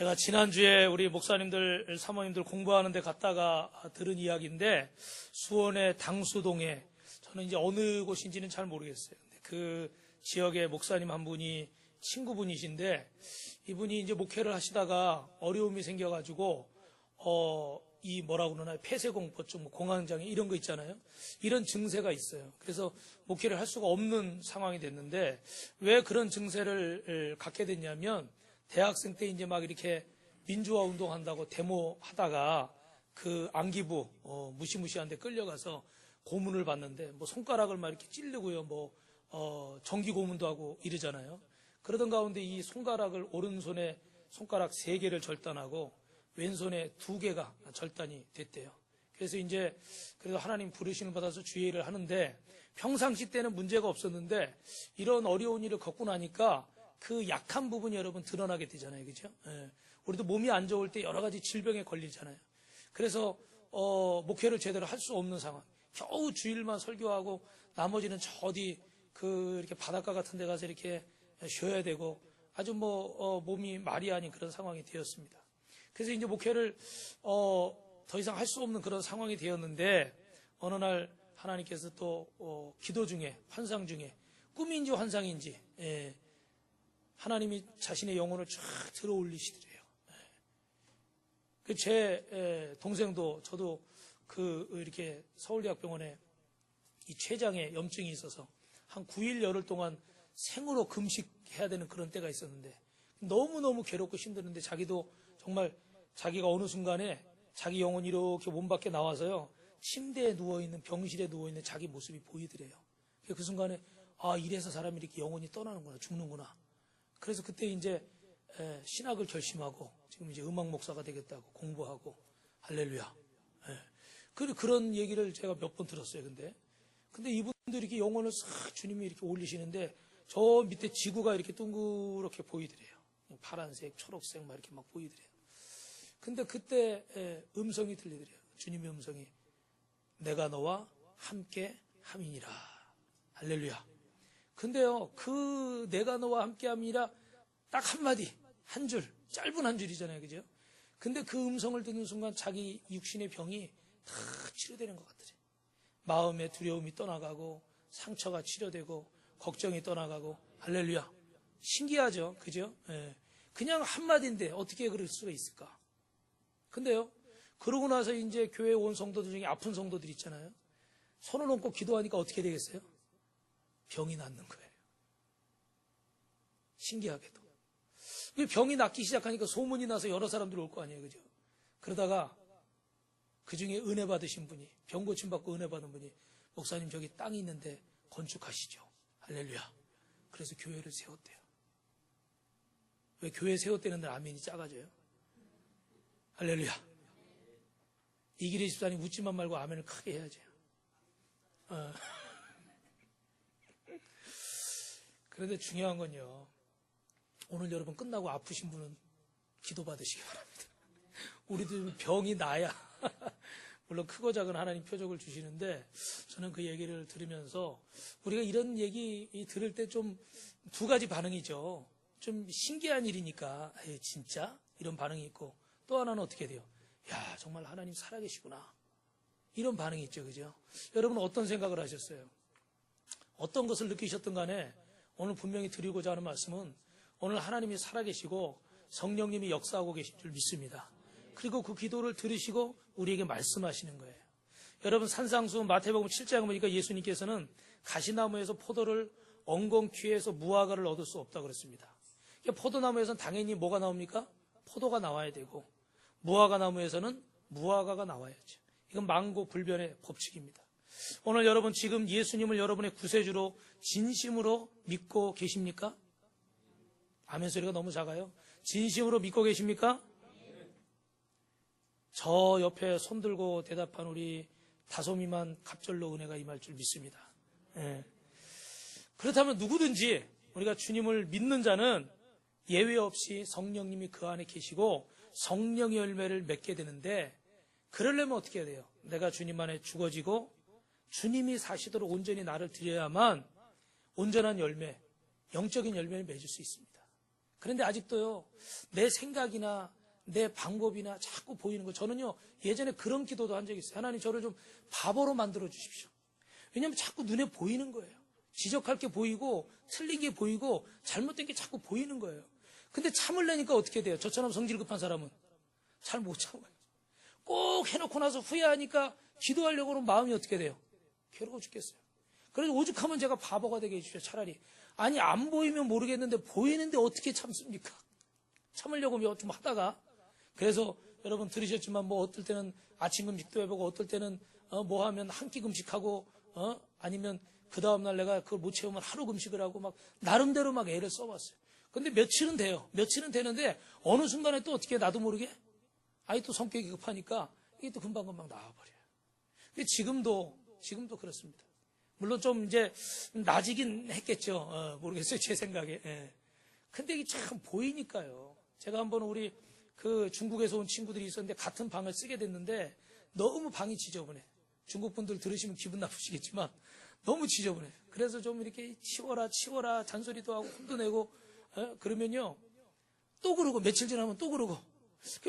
제가 지난주에 우리 목사님들, 사모님들 공부하는 데 갔다가 들은 이야기인데, 수원의 당수동에, 저는 이제 어느 곳인지는 잘 모르겠어요. 그 지역의 목사님 한 분이 친구분이신데, 이분이 이제 목회를 하시다가 어려움이 생겨가지고, 뭐라고 그러나요? 폐쇄공포증, 공황장애 이런 거 있잖아요. 이런 증세가 있어요. 그래서 목회를 할 수가 없는 상황이 됐는데, 왜 그런 증세를 갖게 됐냐면, 대학생 때 이제 막 이렇게 민주화 운동한다고 데모하다가 그 안기부 무시무시한 데 끌려가서 고문을 받는데, 뭐 손가락을 막 이렇게 찌르고요, 전기 고문도 하고 이러잖아요. 그러던 가운데 이 손가락을, 오른손에 손가락 3개를 절단하고 왼손에 2개가 절단이 됐대요. 그래서 이제 그래도 하나님 부르심을 받아서 주의를 하는데, 평상시 때는 문제가 없었는데 이런 어려운 일을 겪고 나니까 그 약한 부분이 여러분 드러나게 되잖아요. 그죠? 예. 우리도 몸이 안 좋을 때 여러 가지 질병에 걸리잖아요. 그래서 목회를 제대로 할 수 없는 상황. 겨우 주일만 설교하고 나머지는 저 어디 이렇게 바닷가 같은 데 가서 이렇게 쉬어야 되고, 아주 몸이 말이 아닌 그런 상황이 되었습니다. 그래서 이제 목회를 더 이상 할 수 없는 그런 상황이 되었는데, 어느 날 하나님께서 또 기도 중에, 환상 중에, 꿈인지 환상인지 하나님이 자신의 영혼을 쫙 들어 올리시더래요. 제 동생도, 저도 이렇게 서울대학병원에 이 췌장에 염증이 있어서 한 9일 열흘 동안 생으로 금식해야 되는 그런 때가 있었는데, 너무너무 괴롭고 힘드는데 자기도 정말 자기가 어느 순간에 자기 영혼이 이렇게 몸 밖에 나와서요, 침대에 누워있는, 병실에 누워있는 자기 모습이 보이더래요. 그 순간에 이래서 사람이 이렇게 영혼이 떠나는구나, 죽는구나. 그래서 그때 이제 신학을 결심하고 지금 이제 음악 목사가 되겠다고 공부하고, 할렐루야. 그런 얘기를 제가 몇 번 들었어요. 근데 이분들이 이렇게 영혼을 싹 주님이 이렇게 올리시는데, 저 밑에 지구가 이렇게 둥그렇게 보이더래요. 파란색, 초록색 막 이렇게 막 보이더래요. 근데 그때 음성이 들리더래요. 주님의 음성이, 내가 너와 함께 함이니라. 할렐루야. 근데요, 그 내가 너와 함께 함이니라 딱 한마디, 한 줄, 짧은 한 줄이잖아요. 그죠? 근데 그 음성을 듣는 순간 자기 육신의 병이 다 치료되는 것 같더래요. 마음의 두려움이 떠나가고, 상처가 치료되고, 걱정이 떠나가고. 할렐루야. 신기하죠? 그죠? 그냥 한마디인데 어떻게 그럴 수가 있을까? 근데요, 그러고 나서 이제 교회에 온 성도들 중에 아픈 성도들 있잖아요. 손을 얹고 기도하니까 어떻게 되겠어요? 병이 낫는 거예요. 신기하게도. 병이 낫기 시작하니까 소문이 나서 여러 사람들이 올 거 아니에요. 그죠? 그러다가 그 중에 은혜 받으신 분이, 병 고침 받고 은혜 받은 분이, 목사님 저기 땅이 있는데 건축하시죠. 할렐루야. 그래서 교회를 세웠대요. 왜 교회 세웠대는 아멘이 작아져요? 할렐루야. 이길의 집사님 웃지만 말고 아멘을 크게 해야죠. 그런데 중요한 건요, 오늘 여러분 끝나고 아프신 분은 기도 받으시기 바랍니다. 우리도 병이 나야 물론 크고 작은 하나님 표적을 주시는데, 저는 그 얘기를 들으면서 우리가 이런 얘기 들을 때 좀 2가지 반응이죠. 좀 신기한 일이니까 진짜? 이런 반응이 있고, 또 하나는 어떻게 돼요? 야, 정말 하나님 살아계시구나, 이런 반응이 있죠. 그죠? 여러분은 어떤 생각을 하셨어요? 어떤 것을 느끼셨든 간에 오늘 분명히 드리고자 하는 말씀은, 오늘 하나님이 살아계시고 성령님이 역사하고 계신 줄 믿습니다. 그리고 그 기도를 들으시고 우리에게 말씀하시는 거예요. 여러분, 산상수 마태복음 7장 보니까 예수님께서는 가시나무에서 포도를 엉겅퀴에서 무화과를 얻을 수 없다고 그랬습니다. 그러니까 포도나무에서는 당연히 뭐가 나옵니까? 포도가 나와야 되고, 무화과 나무에서는 무화과가 나와야죠. 이건 만고불변의 법칙입니다. 오늘 여러분, 지금 예수님을 여러분의 구세주로 진심으로 믿고 계십니까? 아멘 소리가 너무 작아요. 진심으로 믿고 계십니까? 저 옆에 손들고 대답한 우리 다솜이만 갑절로 은혜가 임할 줄 믿습니다. 그렇다면 누구든지 우리가 주님을 믿는 자는 예외 없이 성령님이 그 안에 계시고 성령의 열매를 맺게 되는데, 그러려면 어떻게 해야 돼요? 내가 주님 안에 죽어지고 주님이 사시도록 온전히 나를 드려야만 온전한 열매, 영적인 열매를 맺을 수 있습니다. 그런데 아직도요, 내 생각이나 내 방법이나 자꾸 보이는 거. 저는요, 예전에 그런 기도도 한 적이 있어요. 하나님, 저를 좀 바보로 만들어 주십시오. 왜냐하면 자꾸 눈에 보이는 거예요. 지적할 게 보이고 틀린 게 보이고 잘못된 게 자꾸 보이는 거예요. 근데 참으려니까 어떻게 돼요? 저처럼 성질 급한 사람은 잘 못 참아요. 꼭 해놓고 나서 후회하니까 기도하려고 하면 마음이 어떻게 돼요? 괴로워 죽겠어요. 그래서 오죽하면 제가 바보가 되게 해주십시오. 차라리. 아니, 안 보이면 모르겠는데 보이는데 어떻게 참습니까? 참으려고 좀 하다가. 그래서 여러분 들으셨지만 뭐 어떨 때는 아침 금식도 해보고 어떨 때는 뭐 하면 한 끼 금식하고 아니면 그 다음날 내가 그걸 못 채우면 하루 금식을 하고 막 나름대로 막 애를 써봤어요. 근데 며칠은 돼요. 며칠은 되는데 어느 순간에 또 어떻게 나도 모르게 아이 또 성격이 급하니까 이게 또 금방금방 나와버려요. 근데 지금도 그렇습니다. 물론 좀 이제 나아지긴 했겠죠. 모르겠어요. 제 생각에. 예. 근데 이게 참 보이니까요. 제가 한번 우리 그 중국에서 온 친구들이 있었는데 같은 방을 쓰게 됐는데 너무 방이 지저분해. 중국 분들 들으시면 기분 나쁘시겠지만 너무 지저분해. 그래서 좀 이렇게 치워라 잔소리도 하고 혼도 내고 그러면요 또 그러고 며칠 지나면 또 그러고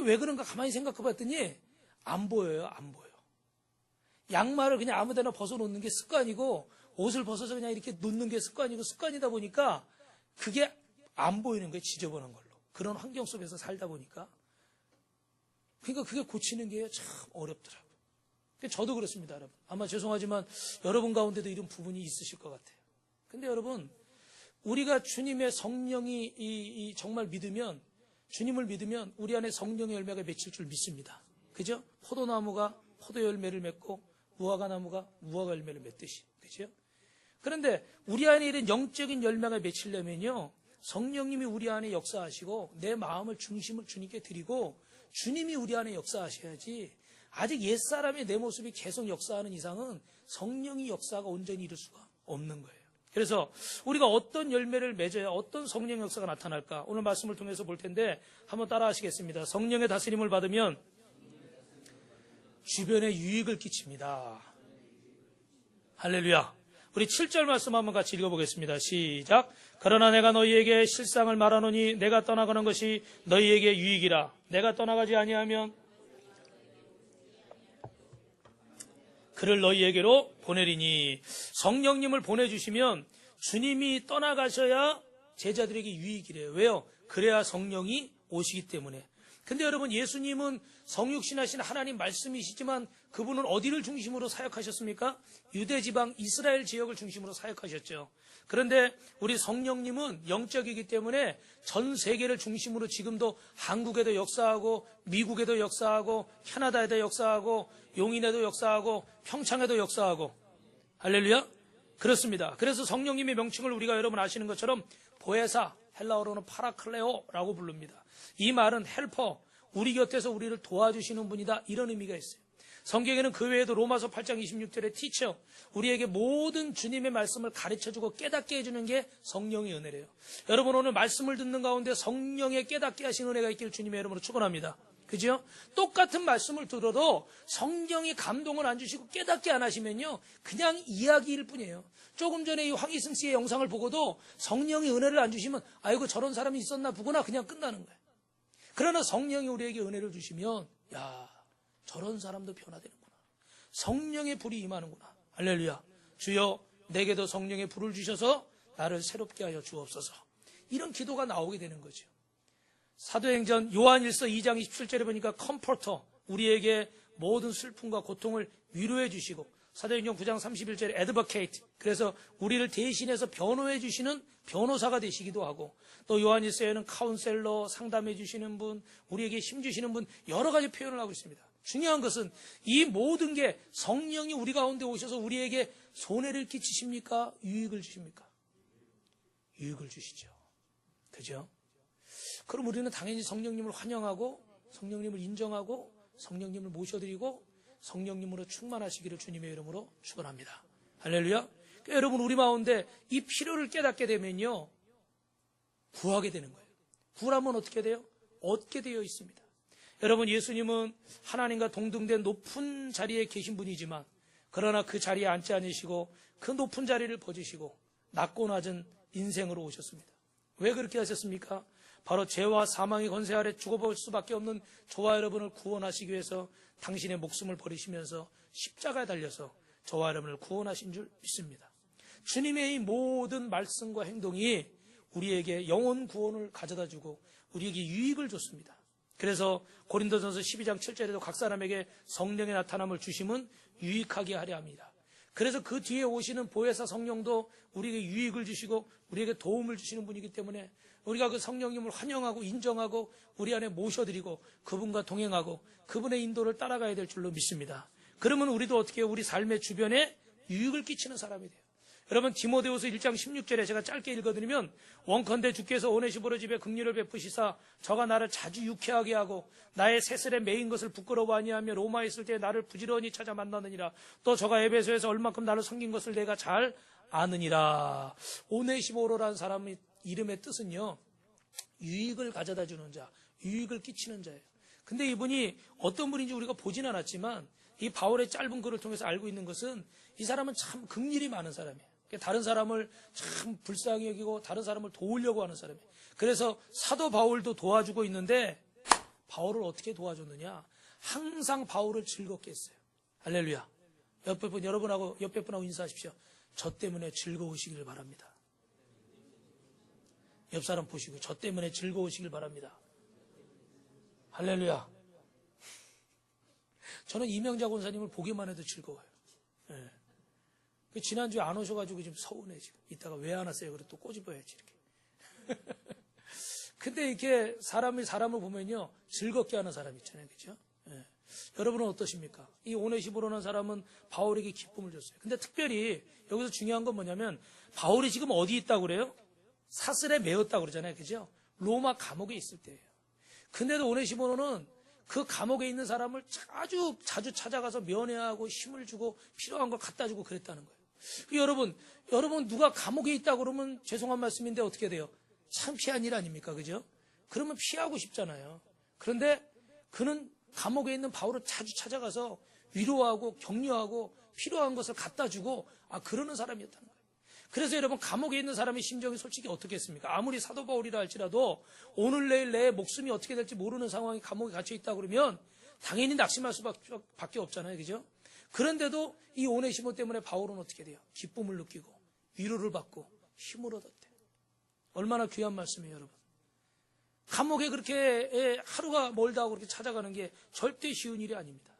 왜 그런가 가만히 생각해 봤더니 안 보여요. 안 보여. 양말을 그냥 아무데나 벗어놓는 게 습관이고 옷을 벗어서 그냥 이렇게 놓는 게 습관이다 보니까 그게 안 보이는 거예요. 지저분한 걸로. 그런 환경 속에서 살다 보니까. 그러니까 그게 고치는 게 참 어렵더라고요. 저도 그렇습니다, 여러분. 아마 죄송하지만 여러분 가운데도 이런 부분이 있으실 것 같아요. 근데 여러분, 우리가 주님의 성령이 정말 믿으면, 주님을 믿으면 우리 안에 성령의 열매가 맺힐 줄 믿습니다. 그죠? 포도나무가 포도 열매를 맺고 무화과 나무가 무화과 열매를 맺듯이. 그죠? 그런데 우리 안에 이런 영적인 열매가 맺히려면요, 성령님이 우리 안에 역사하시고 내 마음을 중심을 주님께 드리고 주님이 우리 안에 역사하셔야지. 아직 옛사람의 내 모습이 계속 역사하는 이상은 성령이 역사가 온전히 이룰 수가 없는 거예요. 그래서 우리가 어떤 열매를 맺어야 어떤 성령 역사가 나타날까? 오늘 말씀을 통해서 볼 텐데 한번 따라 하시겠습니다. 성령의 다스림을 받으면 주변에 유익을 끼칩니다. 할렐루야. 우리 7절 말씀 한번 같이 읽어보겠습니다. 시작. 그러나 내가 너희에게 실상을 말하노니 내가 떠나가는 것이 너희에게 유익이라. 내가 떠나가지 아니하면 그를 너희에게로 보내리니. 성령님을 보내주시면 주님이 떠나가셔야 제자들에게 유익이래요. 왜요? 그래야 성령이 오시기 때문에. 근데 여러분, 예수님은 성육신하신 하나님 말씀이시지만 그분은 어디를 중심으로 사역하셨습니까? 유대지방 이스라엘 지역을 중심으로 사역하셨죠. 그런데 우리 성령님은 영적이기 때문에 전 세계를 중심으로 지금도 한국에도 역사하고 미국에도 역사하고 캐나다에도 역사하고 용인에도 역사하고 평창에도 역사하고. 할렐루야. 그렇습니다. 그래서 성령님의 명칭을 우리가 여러분 아시는 것처럼 보혜사, 헬라어로는 파라클레오라고 부릅니다. 이 말은 헬퍼, 우리 곁에서 우리를 도와주시는 분이다, 이런 의미가 있어요. 성경에는 그 외에도 로마서 8장 26절에 티처, 우리에게 모든 주님의 말씀을 가르쳐주고 깨닫게 해주는 게 성령의 은혜래요. 여러분, 오늘 말씀을 듣는 가운데 성령의 깨닫게 하신 은혜가 있길 주님의 이름으로 축원합니다. 그죠? 똑같은 말씀을 들어도 성령이 감동을 안 주시고 깨닫게 안 하시면요, 그냥 이야기일 뿐이에요. 조금 전에 이 황희승 씨의 영상을 보고도 성령이 은혜를 안 주시면 아이고 저런 사람이 있었나 보구나 그냥 끝나는 거예요. 그러나 성령이 우리에게 은혜를 주시면 야, 저런 사람도 변화되는구나. 성령의 불이 임하는구나. 할렐루야. 주여, 내게도 성령의 불을 주셔서 나를 새롭게 하여 주옵소서. 이런 기도가 나오게 되는 거죠. 사도행전 요한일서 2장 27절에 보니까 컴포터, 우리에게 모든 슬픔과 고통을 위로해 주시고, 사도행전 9장 31절에 애드버케이트, 그래서 우리를 대신해서 변호해 주시는 변호사가 되시기도 하고, 또 요한일서에는 카운셀러, 상담해 주시는 분, 우리에게 힘 주시는 분, 여러 가지 표현을 하고 있습니다. 중요한 것은 이 모든 게 성령이 우리 가운데 오셔서 우리에게 손해를 끼치십니까? 유익을 주십니까? 유익을 주시죠. 그죠? 그럼 우리는 당연히 성령님을 환영하고 성령님을 인정하고 성령님을 모셔드리고 성령님으로 충만하시기를 주님의 이름으로 축원합니다. 할렐루야. 그러니까 여러분, 우리 가운데 이 필요를 깨닫게 되면요, 구하게 되는 거예요. 구하면 어떻게 돼요? 얻게 되어 있습니다. 여러분, 예수님은 하나님과 동등된 높은 자리에 계신 분이지만 그러나 그 자리에 앉지 않으시고 그 높은 자리를 벗으시고 낮고 낮은 인생으로 오셨습니다. 왜 그렇게 하셨습니까? 바로 죄와 사망의 권세 아래 죽어볼 수밖에 없는 저와 여러분을 구원하시기 위해서 당신의 목숨을 버리시면서 십자가에 달려서 저와 여러분을 구원하신 줄 믿습니다. 주님의 이 모든 말씀과 행동이 우리에게 영혼 구원을 가져다 주고 우리에게 유익을 줬습니다. 그래서 고린도전서 12장 7절에도 각 사람에게 성령의 나타남을 주심은 유익하게 하려 합니다. 그래서 그 뒤에 오시는 보혜사 성령도 우리에게 유익을 주시고 우리에게 도움을 주시는 분이기 때문에 우리가 그 성령님을 환영하고 인정하고 우리 안에 모셔드리고 그분과 동행하고 그분의 인도를 따라가야 될 줄로 믿습니다. 그러면 우리도 어떻게 해요? 우리 삶의 주변에 유익을 끼치는 사람이 돼요. 여러분 디모데후서 1장 16절에 제가 짧게 읽어드리면 원컨대 주께서 오네시보로 집에 긍휼을 베푸시사 저가 나를 자주 유쾌하게 하고 나의 세슬에 매인 것을 부끄러워 아니하며 로마에 있을 때 나를 부지런히 찾아 만나느니라. 또 저가 에베소에서 얼만큼 나를 섬긴 것을 내가 잘 아느니라. 오네시보로라는 사람의 이름의 뜻은요, 유익을 가져다 주는 자, 유익을 끼치는 자예요. 근데 이분이 어떤 분인지 우리가 보진 않았지만 이 바울의 짧은 글을 통해서 알고 있는 것은 이 사람은 참 긍휼이 많은 사람이에요. 다른 사람을 참 불쌍히 여기고 다른 사람을 도우려고 하는 사람이에요. 그래서 사도 바울도 도와주고 있는데 바울을 어떻게 도와줬느냐? 항상 바울을 즐겁게 했어요. 할렐루야. 옆에 분, 여러분하고 옆에 분하고 인사하십시오. 저 때문에 즐거우시길 바랍니다. 옆 사람 보시고 저 때문에 즐거우시길 바랍니다. 할렐루야. 저는 이명자 권사님을 보기만 해도 즐거워요. 네. 지난주에 안 오셔가지고 지금 서운해, 지금. 이따가 왜 안 왔어요? 그래 또 꼬집어야지, 이렇게. 근데 이렇게 사람이 사람을 보면요, 즐겁게 하는 사람 있잖아요. 그죠? 네. 여러분은 어떠십니까? 이 오네시보로라는 사람은 바울에게 기쁨을 줬어요. 근데 특별히 여기서 중요한 건 뭐냐면, 바울이 지금 어디 있다고 그래요? 사슬에 매었다고 그러잖아요. 그죠? 로마 감옥에 있을 때예요. 근데도 오네시보로는 그 감옥에 있는 사람을 아주 자주 찾아가서 면회하고 힘을 주고 필요한 걸 갖다 주고 그랬다는 거예요. 여러분 누가 감옥에 있다 그러면 죄송한 말씀인데 어떻게 돼요? 창피한 일 아닙니까? 그죠? 그러면 피하고 싶잖아요. 그런데 그는 감옥에 있는 바울을 자주 찾아가서 위로하고 격려하고 필요한 것을 갖다 주고 그러는 사람이었다는 거예요. 그래서 여러분 감옥에 있는 사람의 심정이 솔직히 어떻겠습니까? 아무리 사도 바울이라 할지라도 오늘 내일 내 목숨이 어떻게 될지 모르는 상황이 감옥에 갇혀 있다 그러면 당연히 낙심할 수밖에 없잖아요. 그죠? 그런데도 이 오네시모 때문에 바울은 어떻게 돼요? 기쁨을 느끼고 위로를 받고 힘을 얻었대요. 얼마나 귀한 말씀이에요, 여러분. 감옥에 그렇게 하루가 멀다고 그렇게 찾아가는 게 절대 쉬운 일이 아닙니다.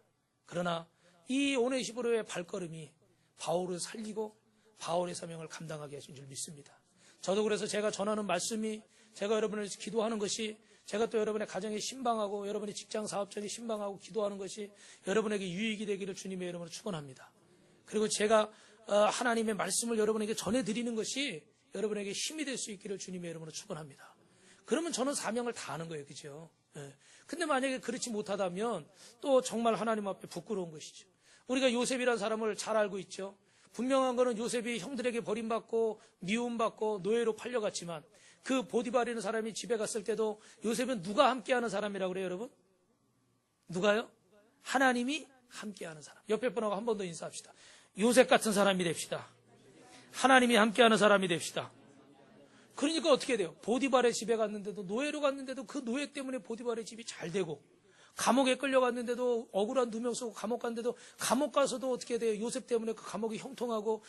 그러나 이 오네시모로의 발걸음이 바울을 살리고 바울의 사명을 감당하게 하신 줄 믿습니다. 저도 그래서 제가 전하는 말씀이, 제가 여러분을 위해서 기도하는 것이, 제가 또 여러분의 가정에 신방하고 여러분의 직장 사업장에 신방하고 기도하는 것이 여러분에게 유익이 되기를 주님의 이름으로 축원합니다. 그리고 제가 하나님의 말씀을 여러분에게 전해드리는 것이 여러분에게 힘이 될 수 있기를 주님의 이름으로 축원합니다. 그러면 저는 사명을 다하는 거예요. 그죠? 근데 만약에 그렇지 못하다면 또 정말 하나님 앞에 부끄러운 것이죠. 우리가 요셉이라는 사람을 잘 알고 있죠. 분명한 거는 요셉이 형들에게 버림받고 미움받고 노예로 팔려갔지만 그 보디발이라는 사람이 집에 갔을 때도 요셉은 누가 함께하는 사람이라고 그래요, 여러분? 누가요? 하나님이 함께하는 사람. 옆에 분하고 한 번 더 인사합시다. 요셉 같은 사람이 됩시다. 하나님이 함께하는 사람이 됩시다. 그러니까 어떻게 돼요? 보디발의 집에 갔는데도, 노예로 갔는데도 그 노예 때문에 보디발의 집이 잘 되고, 감옥에 끌려갔는데도 억울한 누명 쓰고 감옥 갔는데도 감옥 가서도 어떻게 돼요? 요셉 때문에 그 감옥이 형통하고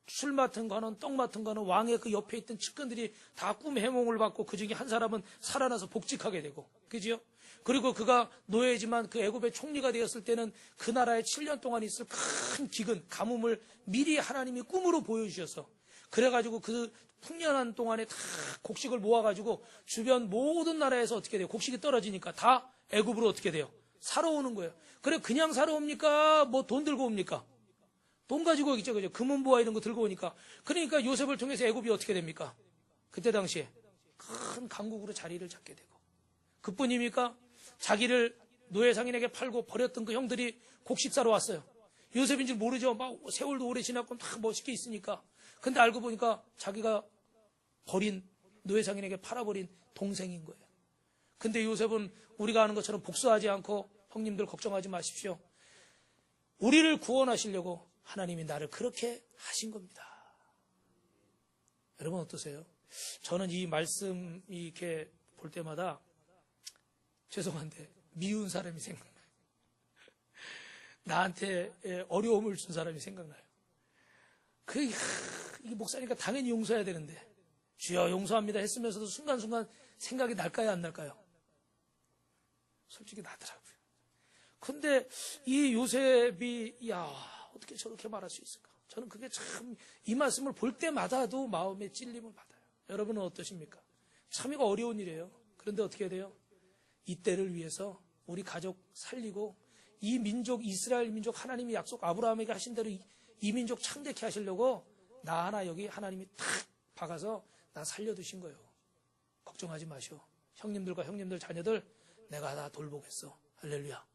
술 맡은 거는 떡 맡은 거는 왕의 그 옆에 있던 측근들이 다 꿈 해몽을 받고 그 중에 한 사람은 살아나서 복직하게 되고, 그지요? 그리고 그가 노예지만 그 애굽의 총리가 되었을 때는 그 나라에 7년 동안 있을 큰 기근, 가뭄을 미리 하나님이 꿈으로 보여주셔서 그래가지고 그 풍년한 동안에 다 곡식을 모아가지고 주변 모든 나라에서 어떻게 돼요? 곡식이 떨어지니까 다 애굽으로 어떻게 돼요? 사러 오는 거예요. 그래 그냥 사러 옵니까? 뭐 돈 들고 옵니까? 돈 가지고 오겠죠. 그죠? 금은보화 이런 거 들고 오니까. 그러니까 요셉을 통해서 애굽이 어떻게 됩니까? 그때 당시에 큰 강국으로 자리를 잡게 되고. 그뿐입니까? 자기를 노예 상인에게 팔고 버렸던 그 형들이 곡식 사러 왔어요. 요셉인 줄 모르죠. 막 세월도 오래 지났고 다 멋있게 있으니까. 근데 알고 보니까 자기가 버린 노예 상인에게 팔아버린 동생인 거예요. 근데 요셉은 우리가 아는 것처럼 복수하지 않고 형님들 걱정하지 마십시오. 우리를 구원하시려고 하나님이 나를 그렇게 하신 겁니다. 여러분 어떠세요? 저는 이 말씀이 이렇게 볼 때마다 죄송한데 미운 사람이 생각나요. 나한테 어려움을 준 사람이 생각나요. 이게 목사니까 당연히 용서해야 되는데 주여 용서합니다 했으면서도 순간순간 생각이 날까요 안 날까요? 솔직히 나더라고요. 근데 이 요셉이 어떻게 저렇게 말할 수 있을까? 저는 그게 참 이 말씀을 볼 때마다도 마음에 찔림을 받아요. 여러분은 어떠십니까? 참 이거 어려운 일이에요. 그런데 어떻게 해야 돼요? 이때를 위해서 우리 가족 살리고 이 민족 이스라엘 민족 하나님이 약속 아브라함에게 하신 대로 이 민족 창대케 하시려고 나 하나 여기 하나님이 탁 박아서 나 살려두신 거예요. 걱정하지 마시오. 형님들과 형님들 자녀들 내가 다 돌보겠어. 할렐루야.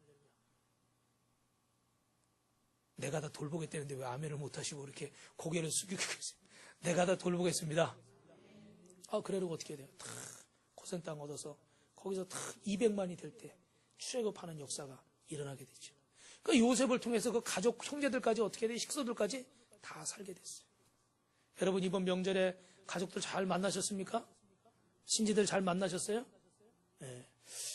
내가 다 돌보겠다는데 왜 아멘을 못하시고 이렇게 고개를 숙이고 계세요. 내가 다 돌보겠습니다. 그래도 어떻게 해야 돼요? 탁 고센 땅 얻어서 거기서 탁 200만이 될 때 출애굽하는 역사가 일어나게 되죠. 그러니까 요셉을 통해서 그 가족 형제들까지 어떻게 돼? 식소들까지 다 살게 됐어요. 여러분 이번 명절에 가족들 잘 만나셨습니까? 친지들 잘 만나셨어요? 네.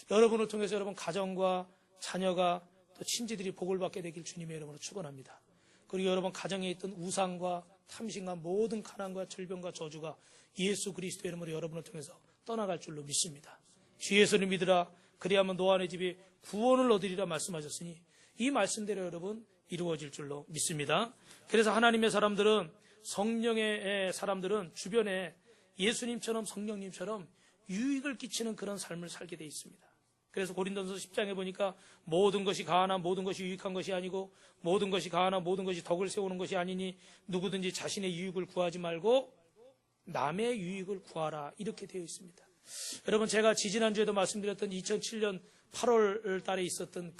여러분을 통해서 여러분 가정과 자녀가 또 친지들이 복을 받게 되길 주님의 이름으로 축원합니다. 그리고 여러분 가정에 있던 우상과 탐심과 모든 가난과 질병과 저주가 예수 그리스도의 이름으로 여러분을 통해서 떠나갈 줄로 믿습니다. 주 예수를 믿으라 그리하면 노아의 집이 구원을 얻으리라 말씀하셨으니 이 말씀대로 여러분 이루어질 줄로 믿습니다. 그래서 하나님의 사람들은 성령의 사람들은 주변에 예수님처럼 성령님처럼 유익을 끼치는 그런 삶을 살게 돼 있습니다. 그래서 고린도전서 10장에 보니까 모든 것이 가하나 모든 것이 유익한 것이 아니고 모든 것이 가하나 모든 것이 덕을 세우는 것이 아니니 누구든지 자신의 유익을 구하지 말고 남의 유익을 구하라 이렇게 되어 있습니다. 여러분 제가 지지난주에도 말씀드렸던 2007년 8월 달에 있었던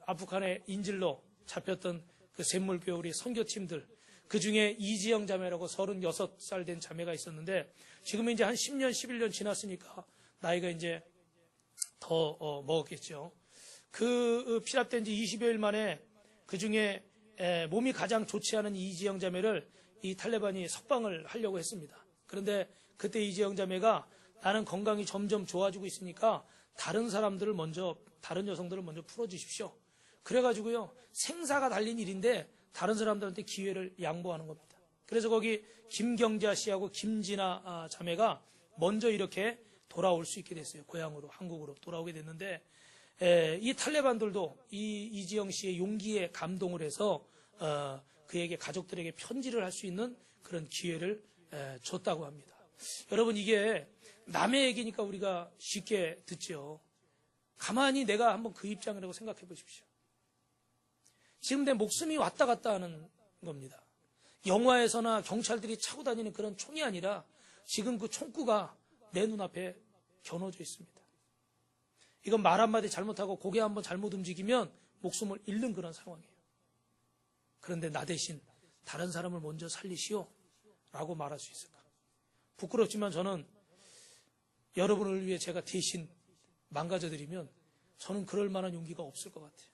아프간의 인질로 잡혔던 그 샘물교회 우리 선교팀들 그 중에 이지영 자매라고 36살 된 자매가 있었는데 지금 이제 한 10년 11년 지났으니까 나이가 이제 더 먹었겠죠. 피랍된 지 20여일 만에 그 중에 몸이 가장 좋지 않은 이지영 자매를 이 탈레반이 석방을 하려고 했습니다. 그런데 그때 이지영 자매가 나는 건강이 점점 좋아지고 있으니까 다른 여성들을 먼저 풀어주십시오. 그래가지고요 생사가 달린 일인데 다른 사람들한테 기회를 양보하는 겁니다. 그래서 거기 김경자 씨하고 김진아 자매가 먼저 이렇게 돌아올 수 있게 됐어요. 고향으로 한국으로 돌아오게 됐는데 이 탈레반들도 이지영 씨의 용기에 감동을 해서 그에게 가족들에게 편지를 할 수 있는 그런 기회를 줬다고 합니다. 여러분 이게 남의 얘기니까 우리가 쉽게 듣죠. 가만히 내가 한번 그 입장이라고 생각해 보십시오. 지금 내 목숨이 왔다 갔다 하는 겁니다. 영화에서나 경찰들이 차고 다니는 그런 총이 아니라 지금 그 총구가 내 눈앞에 겨눠져 있습니다. 이건 말 한마디 잘못하고 고개 한번 잘못 움직이면 목숨을 잃는 그런 상황이에요. 그런데 나 대신 다른 사람을 먼저 살리시오 라고 말할 수 있을까? 부끄럽지만 저는 여러분을 위해 제가 대신 망가져드리면 저는 그럴 만한 용기가 없을 것 같아요.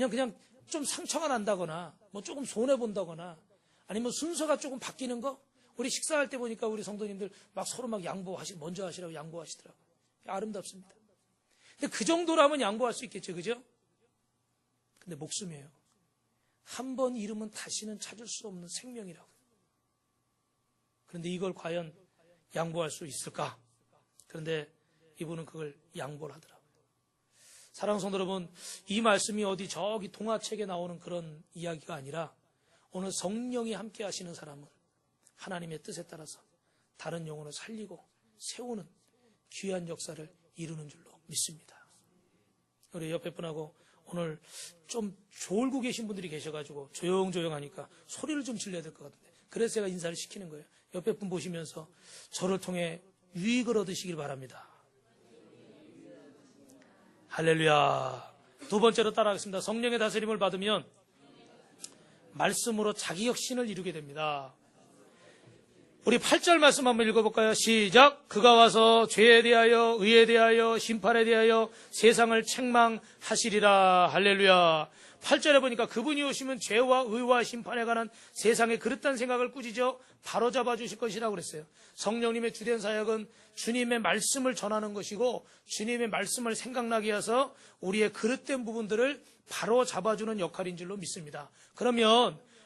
그냥 좀 상처가 난다거나 뭐 조금 손해본다거나 아니면 순서가 조금 바뀌는 거 우리 식사할 때 보니까 우리 성도님들 막 서로 막 먼저 하시라고 양보하시더라고요. 아름답습니다. 근데 그 정도라면 양보할 수 있겠죠. 그죠? 근데 목숨이에요. 한 번 잃으면 다시는 찾을 수 없는 생명이라고요. 그런데 이걸 과연 양보할 수 있을까? 그런데 이분은 그걸 양보를 하더라고요. 사랑하는 성도 여러분, 이 말씀이 어디 저기 동화책에 나오는 그런 이야기가 아니라 오늘 성령이 함께 하시는 사람은 하나님의 뜻에 따라서 다른 영혼을 살리고 세우는 귀한 역사를 이루는 줄로 믿습니다. 우리 옆에 분하고 오늘 좀 졸고 계신 분들이 계셔가지고 조용조용하니까 소리를 좀 질러야 될 것 같은데 그래서 제가 인사를 시키는 거예요. 옆에 분 보시면서 저를 통해 유익을 얻으시길 바랍니다. 할렐루야. 두 번째로 따라하겠습니다. 성령의 다스림을 받으면 말씀으로 자기 혁신을 이루게 됩니다. 우리 8절 말씀 한번 읽어볼까요? 시작. 그가 와서 죄에 대하여 의에 대하여 심판에 대하여 세상을 책망하시리라. 할렐루야. 8절에 보니까 그분이 오시면 죄와 의와 심판에 관한 세상에 그릇된 생각을 꾸짖어 바로잡아 주실 것이라고 그랬어요. 성령님의 주된 사역은 주님의 말씀을 전하는 것이고 주님의 말씀을 생각나게 해서 우리의 그릇된 부분들을 바로잡아주는 역할인 줄로 믿습니다.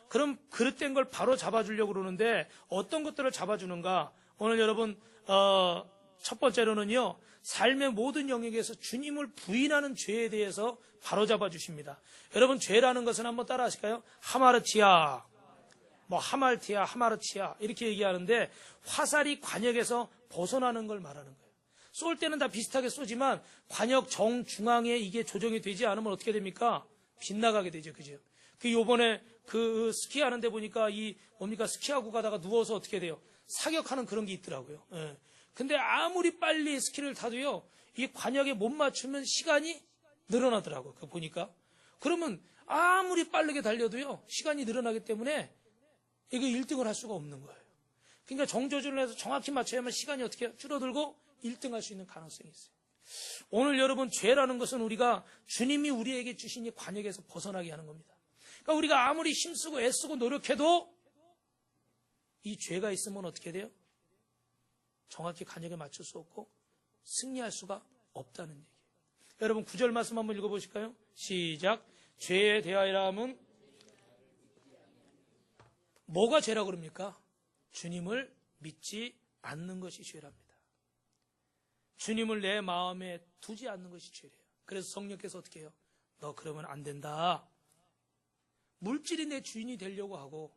그럼 그릇된 걸 바로 잡아주려고 그러는데 어떤 것들을 잡아주는가? 오늘 여러분 첫 번째로는요, 삶의 모든 영역에서 주님을 부인하는 죄에 대해서 바로잡아 주십니다. 여러분, 죄라는 것은 한번 따라 하실까요? 하마르티아, 하말티아, 하마르티아 이렇게 얘기하는데 화살이 관역에서 벗어나는 걸 말하는 거예요. 쏠 때는 다 비슷하게 쏘지만 관역 정중앙에 이게 조정이 되지 않으면 어떻게 됩니까? 빗나가게 되죠. 그죠? 요번에 스키 하는데 보니까 스키하고 가다가 누워서 어떻게 돼요? 사격하는 그런 게 있더라고요. 예. 근데 아무리 빨리 스키를 타도요, 이 관역에 못 맞추면 시간이 늘어나더라고요. 그거 보니까. 그러면 아무리 빠르게 달려도요, 시간이 늘어나기 때문에 이거 1등을 할 수가 없는 거예요. 그러니까 정조준을 해서 정확히 맞춰야만 시간이 어떻게 줄어들고 1등 할 수 있는 가능성이 있어요. 오늘 여러분, 죄라는 것은 우리가 주님이 우리에게 주신 이 관역에서 벗어나게 하는 겁니다. 그러니까 우리가 아무리 힘쓰고 애쓰고 노력해도 이 죄가 있으면 어떻게 돼요? 정확히 관역에 맞출 수 없고 승리할 수가 없다는 얘기예요. 여러분 9절 말씀 한번 읽어보실까요? 시작. 죄에 대하여라 함은 뭐가 죄라고 그럽니까? 주님을 믿지 않는 것이 죄랍니다. 주님을 내 마음에 두지 않는 것이 죄래요. 그래서 성령께서 어떻게 해요? 너 그러면 안 된다. 물질이 내 주인이 되려고 하고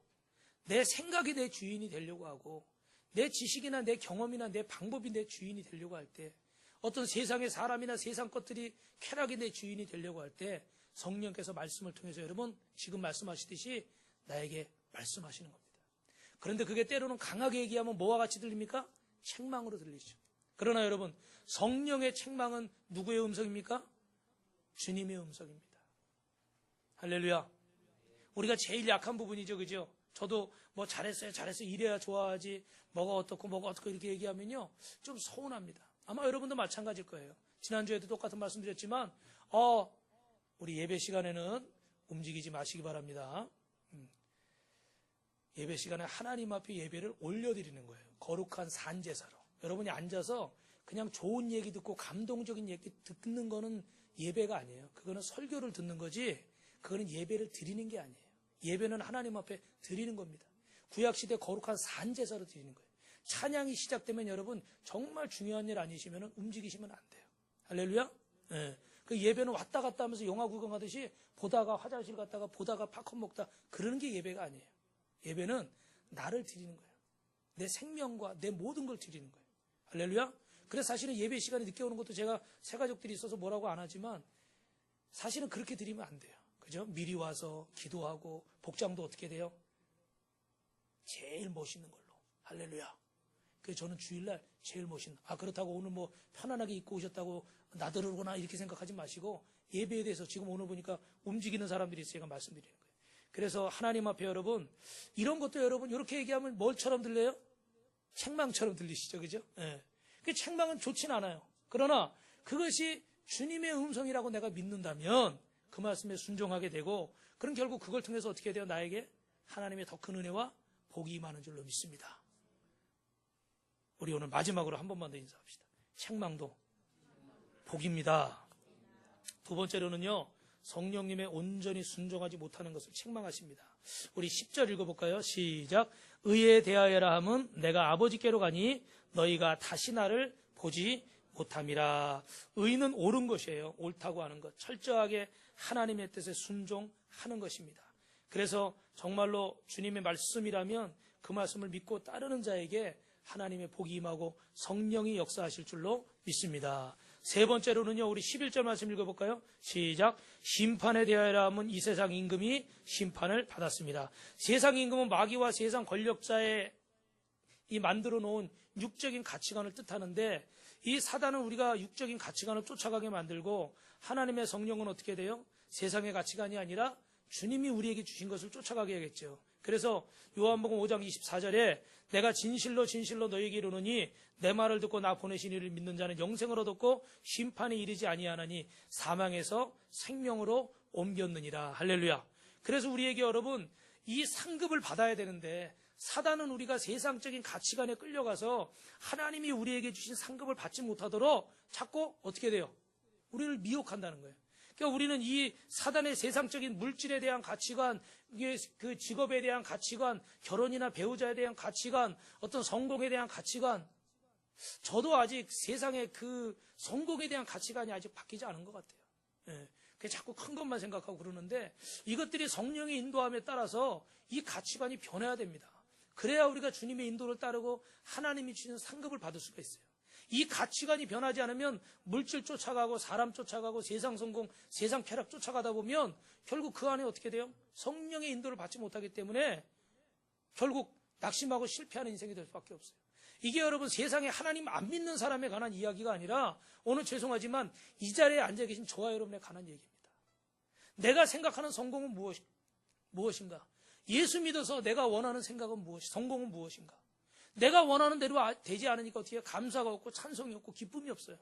내 생각이 내 주인이 되려고 하고 내 지식이나 내 경험이나 내 방법이 내 주인이 되려고 할 때, 어떤 세상의 사람이나 세상 것들이 쾌락이 내 주인이 되려고 할 때 성령께서 말씀을 통해서 여러분 지금 말씀하시듯이 나에게 말씀하시는 겁니다. 그런데 그게 때로는 강하게 얘기하면 뭐와 같이 들립니까? 책망으로 들리죠. 그러나 여러분, 성령의 책망은 누구의 음성입니까? 주님의 음성입니다. 할렐루야. 우리가 제일 약한 부분이죠. 그죠? 저도 잘했어요 이래야 좋아하지, 뭐가 어떻고 이렇게 얘기하면요 좀 서운합니다. 아마 여러분도 마찬가지일 거예요. 지난주에도 똑같은 말씀 드렸지만 우리 예배 시간에는 움직이지 마시기 바랍니다. 예배 시간에 하나님 앞에 예배를 올려드리는 거예요. 거룩한 산제사로. 여러분이 앉아서 그냥 좋은 얘기 듣고 감동적인 얘기 듣는 거는 예배가 아니에요. 그거는 설교를 듣는 거지, 그거는 예배를 드리는 게 아니에요. 예배는 하나님 앞에 드리는 겁니다. 구약시대 거룩한 산제사로 드리는 거예요. 찬양이 시작되면 여러분 정말 중요한 일 아니시면 움직이시면 안 돼요. 할렐루야. 네. 그 예배는 왔다 갔다 하면서 영화 구경하듯이 보다가 화장실 갔다가 보다가 팝콘 먹다 그러는 게 예배가 아니에요. 예배는 나를 드리는 거예요. 내 생명과 내 모든 걸 드리는 거예요. 할렐루야. 그래서 사실은 예배 시간에 늦게 오는 것도 제가 새 가족들이 있어서 뭐라고 안 하지만 사실은 그렇게 드리면 안 돼요. 그죠? 미리 와서 기도하고 복장도 어떻게 돼요? 제일 멋있는 걸로. 할렐루야. 그래서 저는 주일날 제일 멋있는. 그렇다고 오늘 편안하게 입고 오셨다고 나들으거나 이렇게 생각하지 마시고 예배에 대해서 지금 오늘 보니까 움직이는 사람들이 있어요. 제가 말씀드리는 거예요. 그래서 하나님 앞에 여러분 이런 것도 여러분 이렇게 얘기하면 뭘처럼 들려요? 책망처럼 들리시죠. 그죠? 예. 그 책망은 좋진 않아요. 그러나 그것이 주님의 음성이라고 내가 믿는다면 그 말씀에 순종하게 되고, 그럼 결국 그걸 통해서 어떻게 돼요? 나에게 하나님의 더 큰 은혜와 복이 임하는 줄로 믿습니다. 우리 오늘 마지막으로 한 번만 더 인사합시다. 책망도 복입니다. 두 번째로는요, 성령님의 온전히 순종하지 못하는 것을 책망하십니다. 우리 10절 읽어볼까요? 시작. 의에 대하여라 함은 내가 아버지께로 가니 너희가 다시 나를 보지 못함이라. 의는 옳은 것이에요. 옳다고 하는 것, 철저하게 하나님의 뜻에 순종하는 것입니다. 그래서 정말로 주님의 말씀이라면 그 말씀을 믿고 따르는 자에게 하나님의 복이 임하고 성령이 역사하실 줄로 믿습니다. 세 번째로는요, 우리 11절 말씀 읽어볼까요? 시작. 심판에 대하여라 함은 이 세상 임금이 심판을 받았습니다. 세상 임금은 마귀와 세상 권력자의 이 만들어 놓은 육적인 가치관을 뜻하는데, 이 사단은 우리가 육적인 가치관을 쫓아가게 만들고 하나님의 성령은 어떻게 돼요? 세상의 가치관이 아니라 주님이 우리에게 주신 것을 쫓아가게 해야겠죠. 그래서 요한복음 5장 24절에 내가 진실로 진실로 너희에게 이르노니 내 말을 듣고 나 보내신 이를 믿는 자는 영생을 얻었고 심판에 이르지 아니하나니 사망에서 생명으로 옮겼느니라. 할렐루야. 그래서 우리에게 여러분 이 상급을 받아야 되는데 사단은 우리가 세상적인 가치관에 끌려가서 하나님이 우리에게 주신 상급을 받지 못하도록 자꾸 어떻게 돼요? 우리를 미혹한다는 거예요. 그러니까 우리는 이 사단의 세상적인 물질에 대한 가치관, 이게 그 직업에 대한 가치관, 결혼이나 배우자에 대한 가치관, 어떤 성공에 대한 가치관, 저도 아직 세상의 그 성공에 대한 가치관이 아직 바뀌지 않은 것 같아요. 예. 자꾸 큰 것만 생각하고 그러는데 이것들이 성령의 인도함에 따라서 이 가치관이 변해야 됩니다. 그래야 우리가 주님의 인도를 따르고 하나님이 주시는 상급을 받을 수가 있어요. 이 가치관이 변하지 않으면 물질 쫓아가고 사람 쫓아가고 세상 성공, 세상 쾌락 쫓아가다 보면 결국 그 안에 어떻게 돼요? 성령의 인도를 받지 못하기 때문에 결국 낙심하고 실패하는 인생이 될 수밖에 없어요. 이게 여러분 세상에 하나님 안 믿는 사람에 관한 이야기가 아니라 오늘 죄송하지만 이 자리에 앉아 계신 저와 여러분에 관한 얘기입니다. 내가 생각하는 성공은 무엇인가? 예수 믿어서 내가 원하는 생각은 성공은 무엇인가? 내가 원하는 대로 되지 않으니까 어떻게 감사가 없고 찬송이 없고 기쁨이 없어요.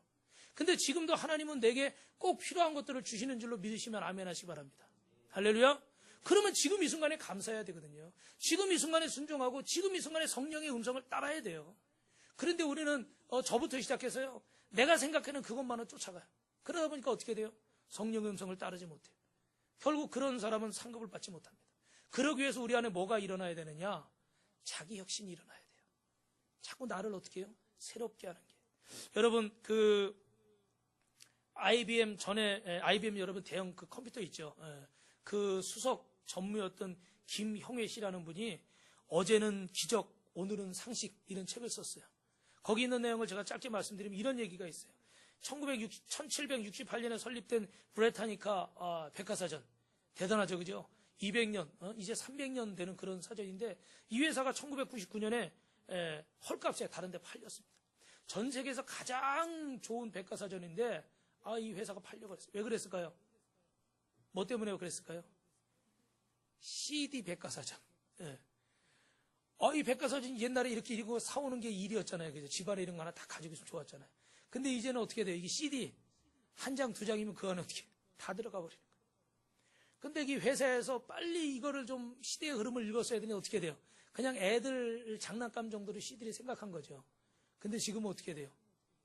근데 지금도 하나님은 내게 꼭 필요한 것들을 주시는 줄로 믿으시면 아멘 하시기 바랍니다. 할렐루야. 그러면 지금 이 순간에 감사해야 되거든요. 지금 이 순간에 순종하고 지금 이 순간에 성령의 음성을 따라야 돼요. 그런데 우리는 저부터 시작해서요. 내가 생각하는 그것만을 쫓아가요. 그러다 보니까 어떻게 돼요? 성령의 음성을 따르지 못해요. 결국 그런 사람은 상급을 받지 못합니다. 그러기 위해서 우리 안에 뭐가 일어나야 되느냐? 자기 혁신이 일어나야 돼요. 자꾸 나를 어떻게 해요? 새롭게 하는 게. 여러분, IBM 여러분 대형 그 컴퓨터 있죠. 그 수석 전무였던 김형회 씨라는 분이 어제는 기적, 오늘은 상식 이런 책을 썼어요. 거기 있는 내용을 제가 짧게 말씀드리면 이런 얘기가 있어요. 1768년에 설립된 브레타니카 백과사전. 대단하죠, 그죠? 200년, 이제 300년 되는 그런 사전인데 이 회사가 1999년에 헐값에 다른 데 팔렸습니다. 전 세계에서 가장 좋은 백과사전인데 이 회사가 팔려버렸어요. 왜 그랬을까요? 뭐 때문에 그랬을까요? CD 백과사전. 예. 이 백과사전 옛날에 이렇게 이거 사오는 게 일이었잖아요. 그죠? 집안에 이런 거 하나 다 가지고 있으면 좋았잖아요. 근데 이제는 어떻게 돼요? 이게 CD 한 장, 두 장이면 그 안에 어떻게 다 들어가 버리는 거예요. 근데 이 회사에서 빨리 이거를 좀 시대의 흐름을 읽었어야 되니 어떻게 돼요? 그냥 애들 장난감 정도로 CD를 생각한 거죠. 근데 지금은 어떻게 돼요?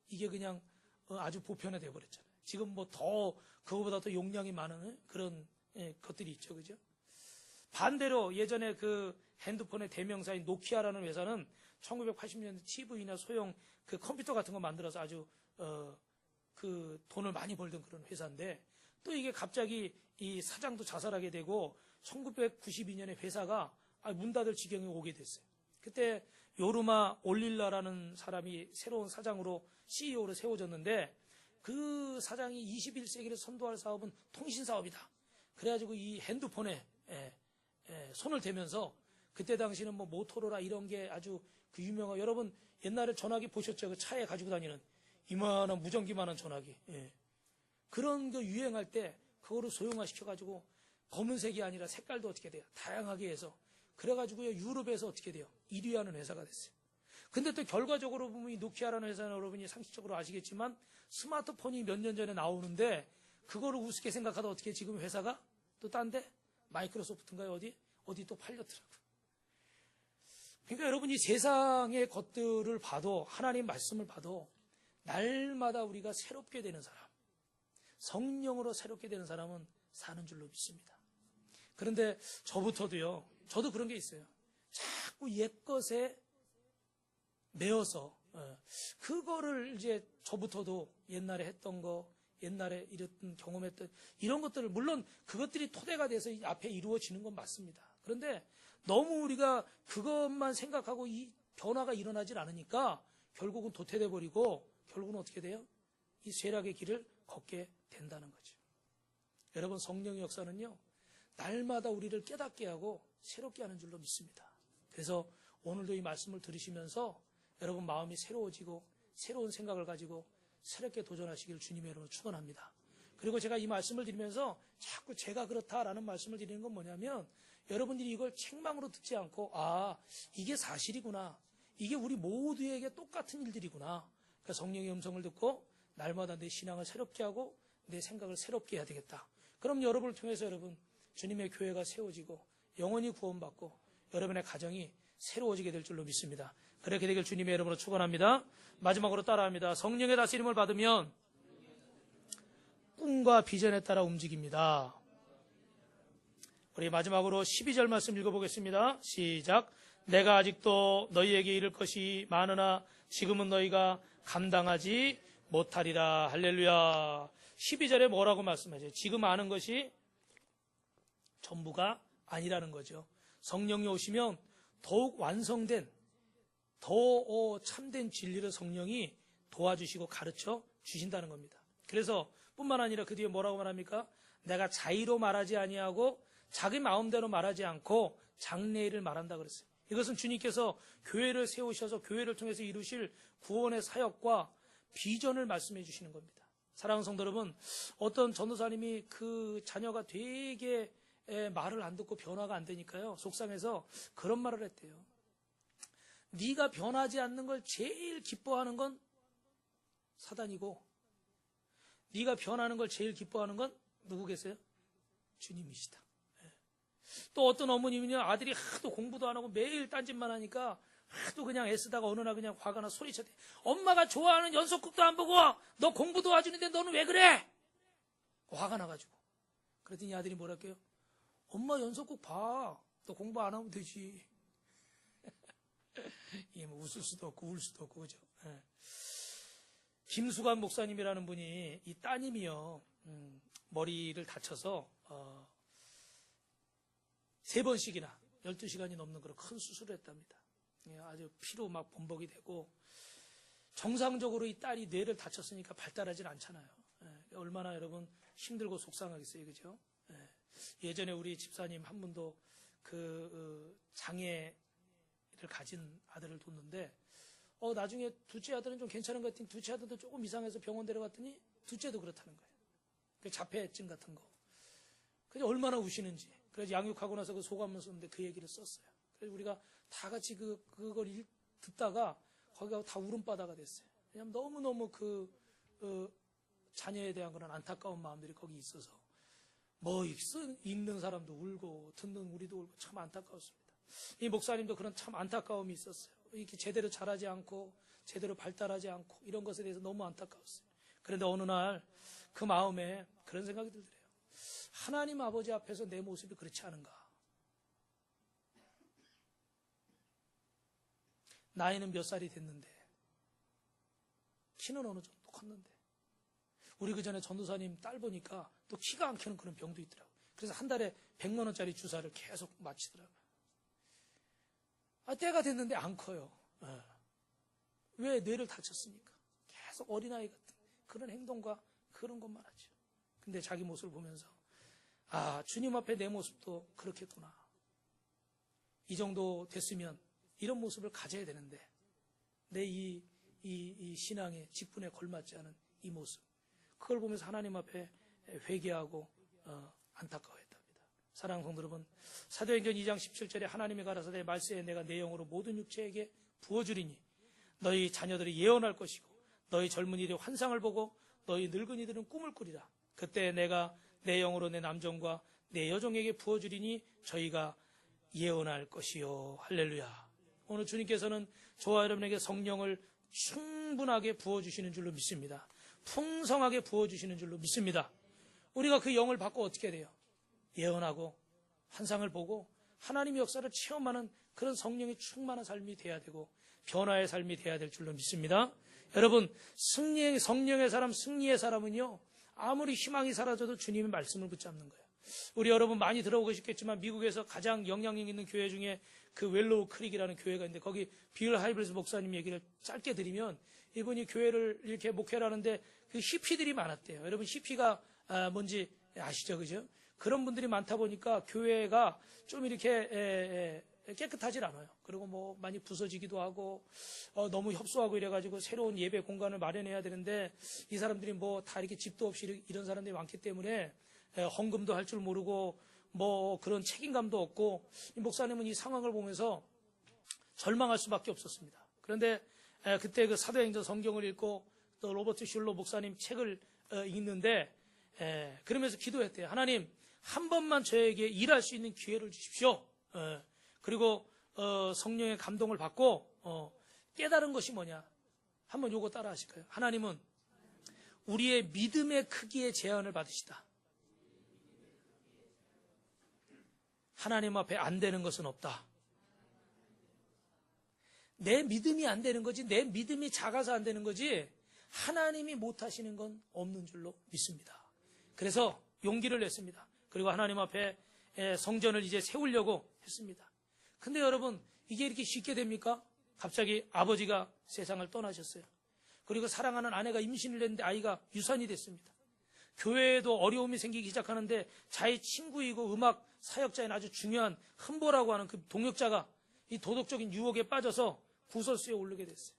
이게 그냥 아주 보편화되어 버렸잖아요. 지금 뭐 더 그거보다 더 용량이 많은 그런 것들이 있죠. 그죠? 반대로 예전에 그 핸드폰의 대명사인 노키아라는 회사는 1980년대 TV나 소형 그 컴퓨터 같은 거 만들어서 아주 그 돈을 많이 벌던 그런 회사인데 또 이게 갑자기 이 사장도 자살하게 되고 1992년에 회사가 문 닫을 지경에 오게 됐어요. 그때 요르마 올릴라라는 사람이 새로운 사장으로 CEO로 세워졌는데 그 사장이 21세기를 선도할 사업은 통신사업이다. 그래가지고 이 핸드폰에 손을 대면서 그때 당시는 뭐 모토로라 이런 게 아주 그 유명한 여러분 옛날에 전화기 보셨죠? 그 차에 가지고 다니는 이만한 무전기만한 전화기. 그런 거 유행할 때 그거를 소형화 시켜가지고 검은색이 아니라 색깔도 어떻게 돼요? 다양하게 해서 그래가지고요 유럽에서 어떻게 돼요? 1위 하는 회사가 됐어요. 근데 또 결과적으로 보면 이 노키아라는 회사는 여러분이 상식적으로 아시겠지만 스마트폰이 몇 년 전에 나오는데 그거를 우습게 생각하다 어떻게 지금 회사가 또 딴 데 마이크로소프트인가요? 어디 또 팔렸더라고요. 그러니까 여러분 이 세상의 것들을 봐도 하나님 말씀을 봐도 날마다 우리가 새롭게 되는 사람, 성령으로 새롭게 되는 사람은 사는 줄로 믿습니다. 그런데 저부터도요, 저도 그런 게 있어요. 자꾸 옛것에 매어서 그거를 이제 저부터도 옛날에 했던 거, 옛날에 이랬던 경험했던 이런 것들을 물론 그것들이 토대가 돼서 앞에 이루어지는 건 맞습니다. 그런데 너무 우리가 그것만 생각하고 이 변화가 일어나질 않으니까 결국은 도태돼 버리고 결국은 어떻게 돼요? 이 쇠락의 길을 걷게 된다는 거죠. 여러분 성령의 역사는요 날마다 우리를 깨닫게 하고 새롭게 하는 줄로 믿습니다. 그래서 오늘도 이 말씀을 들으시면서 여러분 마음이 새로워지고 새로운 생각을 가지고 새롭게 도전하시길 주님의 이름으로 축원합니다. 그리고 제가 이 말씀을 드리면서 자꾸 제가 그렇다라는 말씀을 드리는 건 뭐냐면 여러분들이 이걸 책망으로 듣지 않고 이게 사실이구나. 이게 우리 모두에게 똑같은 일들이구나. 그러니까 성령의 음성을 듣고 날마다 내 신앙을 새롭게 하고 내 생각을 새롭게 해야 되겠다. 그럼 여러분을 통해서 여러분 주님의 교회가 세워지고 영원히 구원받고 여러분의 가정이 새로워지게 될 줄로 믿습니다. 그렇게 되길 주님의 이름으로 축원합니다. 마지막으로 따라합니다. 성령의 다스림을 받으면 꿈과 비전에 따라 움직입니다. 우리 마지막으로 12절 말씀 읽어보겠습니다. 시작. 내가 아직도 너희에게 이를 것이 많으나 지금은 너희가 감당하지 못하리라. 할렐루야. 12절에 뭐라고 말씀하세요? 지금 아는 것이 전부가 아니라는 거죠. 성령이 오시면 더욱 완성된 더 참된 진리를 성령이 도와주시고 가르쳐 주신다는 겁니다. 그래서 뿐만 아니라 그 뒤에 뭐라고 말합니까? 내가 자의로 말하지 아니하고 자기 마음대로 말하지 않고 장래일을 말한다 그랬어요. 이것은 주님께서 교회를 세우셔서 교회를 통해서 이루실 구원의 사역과 비전을 말씀해 주시는 겁니다. 사랑하는 성도 여러분, 어떤 전도사님이 그 자녀가 되게 말을 안 듣고 변화가 안 되니까요, 속상해서 그런 말을 했대요. 네가 변하지 않는 걸 제일 기뻐하는 건 사단이고 네가 변하는 걸 제일 기뻐하는 건 누구겠어요? 주님이시다. 또 어떤 어머님은요, 아들이 하도 공부도 안 하고 매일 딴짓만 하니까 하도 그냥 애쓰다가 어느 날 그냥 화가 나 소리쳤대. 엄마가 좋아하는 연속극도 안 보고 너 공부 도와주는데 너는 왜 그래? 화가 나가지고. 그랬더니 아들이 뭐랄게요? 엄마 연속극 봐. 너 공부 안 하면 되지. 이게 뭐 웃을 수도 없고 울 수도 없고 그죠? 김수관 목사님이라는 분이 이 따님이요, 머리를 다쳐서 3번씩이나 12시간이 넘는 그런 큰 수술을 했답니다. 아주 피로 막 범벅이 되고 정상적으로 이 딸이 뇌를 다쳤으니까 발달하진 않잖아요. 얼마나 여러분 힘들고 속상하겠어요, 그죠? 예전에 우리 집사님 한 분도 그 장애를 가진 아들을 뒀는데 나중에 둘째 아들은 좀 괜찮은 것 같더니 둘째 아들도 조금 이상해서 병원 데려갔더니 둘째도 그렇다는 거예요. 그 자폐증 같은 거. 그래서 얼마나 우시는지. 그래서 양육하고 나서 그 소감을 썼는데 그 얘기를 썼어요. 그래서 우리가 다 같이 그걸 듣다가 거기가 다 울음바다가 됐어요. 왜냐하면 너무너무 자녀에 대한 그런 안타까운 마음들이 거기 있어서 읽는 사람도 울고 듣는 우리도 울고 참 안타까웠습니다. 이 목사님도 그런 참 안타까움이 있었어요. 이렇게 제대로 자라지 않고 제대로 발달하지 않고 이런 것에 대해서 너무 안타까웠어요. 그런데 어느 날 그 마음에 그런 생각이 들더래요. 하나님 아버지 앞에서 내 모습이 그렇지 않은가? 나이는 몇 살이 됐는데 키는 어느 정도 컸는데 우리 그 전에 전도사님 딸 보니까 또 키가 안 크는 그런 병도 있더라고요. 그래서 한 달에 100만 원짜리 주사를 계속 맞히더라고요. 때가 됐는데 안 커요. 왜? 뇌를 다쳤으니까. 계속 어린아이 같은 그런 행동과 그런 것만 하죠. 근데 자기 모습을 보면서 주님 앞에 내 모습도 그렇겠구나. 이 정도 됐으면 이런 모습을 가져야 되는데 내 이 신앙의 직분에 걸맞지 않은 이 모습, 그걸 보면서 하나님 앞에 회개하고 안타까워했답니다. 사랑하는 성도 여러분, 사도행전 2장 17절에 하나님이 가라사대 말세에 내가 내 영으로 모든 육체에게 부어주리니 너희 자녀들이 예언할 것이고 너희 젊은이들이 환상을 보고 너희 늙은이들은 꿈을 꾸리라. 그때 내가 내 영으로 내 남종과 내 여종에게 부어주리니 저희가 예언할 것이요. 할렐루야. 오늘 주님께서는 저와 여러분에게 성령을 충분하게 부어주시는 줄로 믿습니다. 풍성하게 부어주시는 줄로 믿습니다. 우리가 그 영을 받고 어떻게 돼요? 예언하고 환상을 보고 하나님의 역사를 체험하는 그런 성령이 충만한 삶이 돼야 되고 변화의 삶이 돼야 될 줄로 믿습니다. 여러분, 성령의 사람, 승리의 사람은요, 아무리 희망이 사라져도 주님의 말씀을 붙잡는 거예요. 우리 여러분 많이 들어보셨겠지만 미국에서 가장 영향력 있는 교회 중에 그 웰로우 크릭이라는 교회가 있는데 거기 빌 하이브리스 목사님 얘기를 짧게 드리면 이분이 교회를 이렇게 목회를 하는데 그 히피들이 많았대요. 여러분 히피가 뭔지 아시죠? 그죠? 그런 분들이 많다 보니까 교회가 좀 이렇게 깨끗하질 않아요. 그리고 뭐 많이 부서지기도 하고 너무 협소하고 이래가지고 새로운 예배 공간을 마련해야 되는데 이 사람들이 뭐 다 이렇게 집도 없이 이런 사람들이 많기 때문에 헌금도 할 줄 모르고 뭐 그런 책임감도 없고 이 목사님은 이 상황을 보면서 절망할 수밖에 없었습니다. 그런데 그때 그 사도행전 성경을 읽고 또 로버트 슐러 목사님 책을 읽는데 그러면서 기도했대요. 하나님 한 번만 저에게 일할 수 있는 기회를 주십시오. 그리고 성령의 감동을 받고 깨달은 것이 뭐냐? 한번 요거 따라 하실까요? 하나님은 우리의 믿음의 크기의 제한을 받으시다. 하나님 앞에 안 되는 것은 없다. 내 믿음이 안 되는 거지, 내 믿음이 작아서 안 되는 거지 하나님이 못하시는 건 없는 줄로 믿습니다. 그래서 용기를 냈습니다. 그리고 하나님 앞에 성전을 이제 세우려고 했습니다. 근데 여러분 이게 이렇게 쉽게 됩니까? 갑자기 아버지가 세상을 떠나셨어요. 그리고 사랑하는 아내가 임신을 했는데 아이가 유산이 됐습니다. 교회에도 어려움이 생기기 시작하는데 자기 친구이고 음악 사역자인 아주 중요한 흔보라고 하는 그 동역자가 이 도덕적인 유혹에 빠져서 구설수에 오르게 됐어요.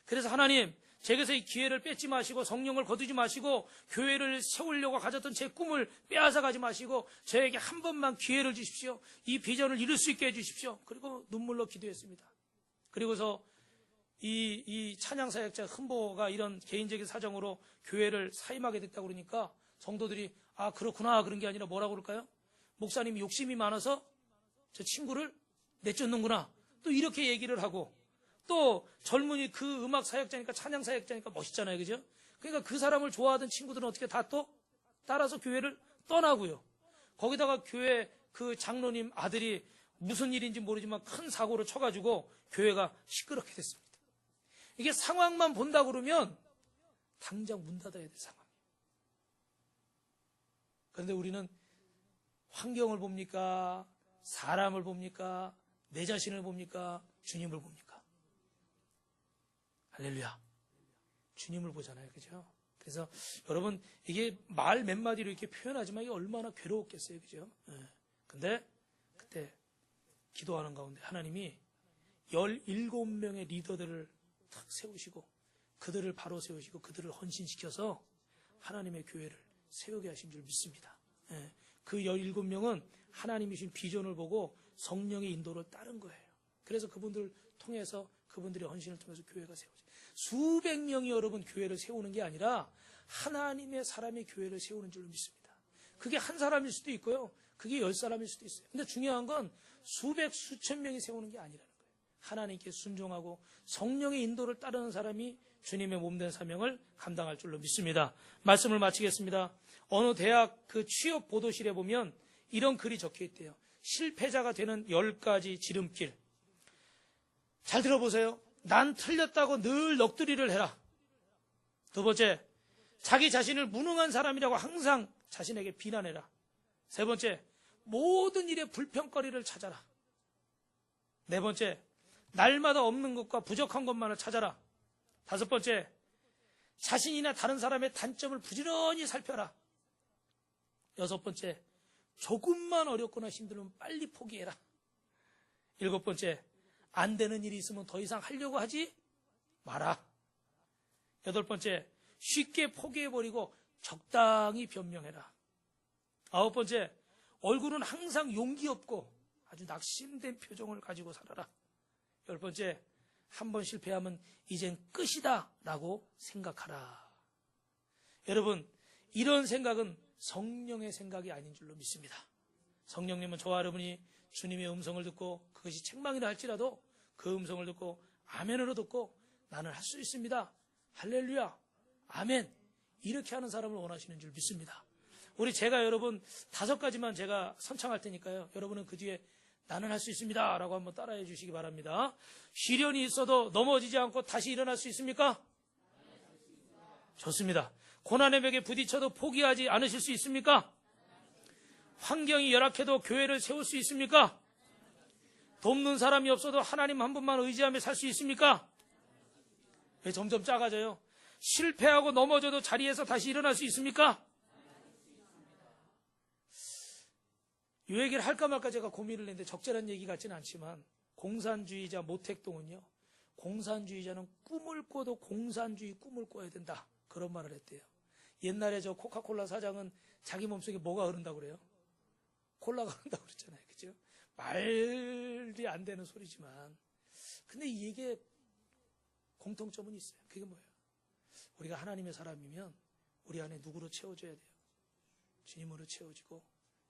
그래서 하나님 제게서 이 기회를 뺏지 마시고 성령을 거두지 마시고 교회를 세우려고 가졌던 제 꿈을 빼앗아 가지 마시고 저에게 한 번만 기회를 주십시오. 이 비전을 이룰 수 있게 해주십시오. 그리고 눈물로 기도했습니다. 그리고서 이 찬양사역자 흔보가 이런 개인적인 사정으로 교회를 사임하게 됐다고 그러니까 성도들이 아 그렇구나 그런 게 아니라 뭐라고 그럴까요? 목사님이 욕심이 많아서 저 친구를 내쫓는구나 또 이렇게 얘기를 하고 또 젊은이 그 음악 사역자니까 찬양 사역자니까 멋있잖아요. 그죠? 그러니까 그 사람을 좋아하던 친구들은 어떻게 다 또 따라서 교회를 떠나고요. 거기다가 교회 그 장로님 아들이 무슨 일인지 모르지만 큰 사고를 쳐가지고 교회가 시끄럽게 됐습니다. 이게 상황만 본다 그러면 당장 문 닫아야 될 상황이에요. 그런데 우리는 환경을 봅니까? 사람을 봅니까? 내 자신을 봅니까? 주님을 봅니까? 할렐루야. 주님을 보잖아요. 그죠? 그래서 여러분 이게 말 몇 마디로 이렇게 표현하지만 이게 얼마나 괴로웠겠어요. 그죠? 근데 그때 기도하는 가운데 하나님이 17명의 리더들을 탁 세우시고 그들을 바로 세우시고 그들을 헌신시켜서 하나님의 교회를 세우게 하신 줄 믿습니다. 그 17명은 하나님이 주신 비전을 보고 성령의 인도를 따른 거예요. 그래서 그분들 통해서 그분들의 헌신을 통해서 교회가 세워져요. 수백 명이 여러분 교회를 세우는 게 아니라 하나님의 사람이 교회를 세우는 줄로 믿습니다. 그게 한 사람일 수도 있고요. 그게 10사람일 수도 있어요. 근데 중요한 건 수백 수천 명이 세우는 게 아니라는 거예요. 하나님께 순종하고 성령의 인도를 따르는 사람이 주님의 몸된 사명을 감당할 줄로 믿습니다. 말씀을 마치겠습니다. 어느 대학 그 취업 보도실에 보면 이런 글이 적혀 있대요. 실패자가 되는 10가지 지름길. 잘 들어보세요. 난 틀렸다고 늘 넋두리를 해라. 두 번째, 자기 자신을 무능한 사람이라고 항상 자신에게 비난해라. 세 번째, 모든 일에 불평거리를 찾아라. 네 번째, 날마다 없는 것과 부족한 것만을 찾아라. 다섯 번째, 자신이나 다른 사람의 단점을 부지런히 살펴라. 여섯 번째, 조금만 어렵거나 힘들면 빨리 포기해라. 일곱 번째, 안 되는 일이 있으면 더 이상 하려고 하지 마라. 여덟 번째, 쉽게 포기해버리고 적당히 변명해라. 아홉 번째, 얼굴은 항상 용기 없고 아주 낙심된 표정을 가지고 살아라. 열 번째, 한 번 실패하면 이젠 끝이다 라고 생각하라. 여러분, 이런 생각은 성령의 생각이 아닌 줄로 믿습니다. 성령님은 저와 여러분이 주님의 음성을 듣고 그것이 책망이라 할지라도 그 음성을 듣고 아멘으로 듣고 나는 할 수 있습니다. 할렐루야. 아멘. 이렇게 하는 사람을 원하시는 줄 믿습니다. 제가 여러분 5가지만 제가 선창할 테니까요. 여러분은 그 뒤에 나는 할 수 있습니다 라고 한번 따라해 주시기 바랍니다. 시련이 있어도 넘어지지 않고 다시 일어날 수 있습니까? 좋습니다. 고난의 벽에 부딪혀도 포기하지 않으실 수 있습니까? 환경이 열악해도 교회를 세울 수 있습니까? 돕는 사람이 없어도 하나님 한 분만 의지하며 살 수 있습니까? 왜 점점 작아져요? 실패하고 넘어져도 자리에서 다시 일어날 수 있습니까? 이 얘기를 할까 말까 제가 고민을 했는데 적절한 얘기 같지는 않지만 공산주의자 모택동은요. 공산주의자는 꿈을 꿔도 공산주의 꿈을 꿔야 된다. 그런 말을 했대요. 옛날에 저 코카콜라 사장은 자기 몸속에 뭐가 흐른다고 그래요? 콜라가 흐른다고 그랬잖아요. 그죠? 말이 안 되는 소리지만. 근데 이게 공통점은 있어요. 그게 뭐예요? 우리가 하나님의 사람이면 우리 안에 누구로 채워줘야 돼요? 주님으로 채워지고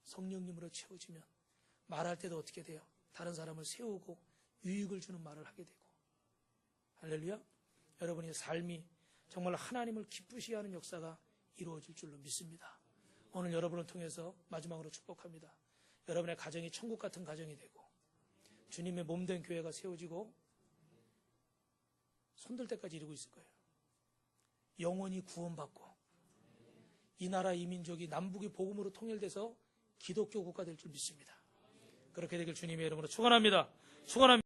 성령님으로 채워지면 말할 때도 어떻게 돼요? 다른 사람을 세우고 유익을 주는 말을 하게 되고. 할렐루야. 여러분의 삶이 정말 하나님을 기쁘시게 하는 역사가 이루어질 줄로 믿습니다. 오늘 여러분을 통해서 마지막으로 축복합니다. 여러분의 가정이 천국 같은 가정이 되고 주님의 몸된 교회가 세워지고 손들 때까지 이루고 있을 거예요. 영원히 구원받고 이 나라 이 민족이 남북이 복음으로 통일돼서 기독교 국가 될 줄 믿습니다. 그렇게 되길 주님의 이름으로 축원합니다. 축원합니다.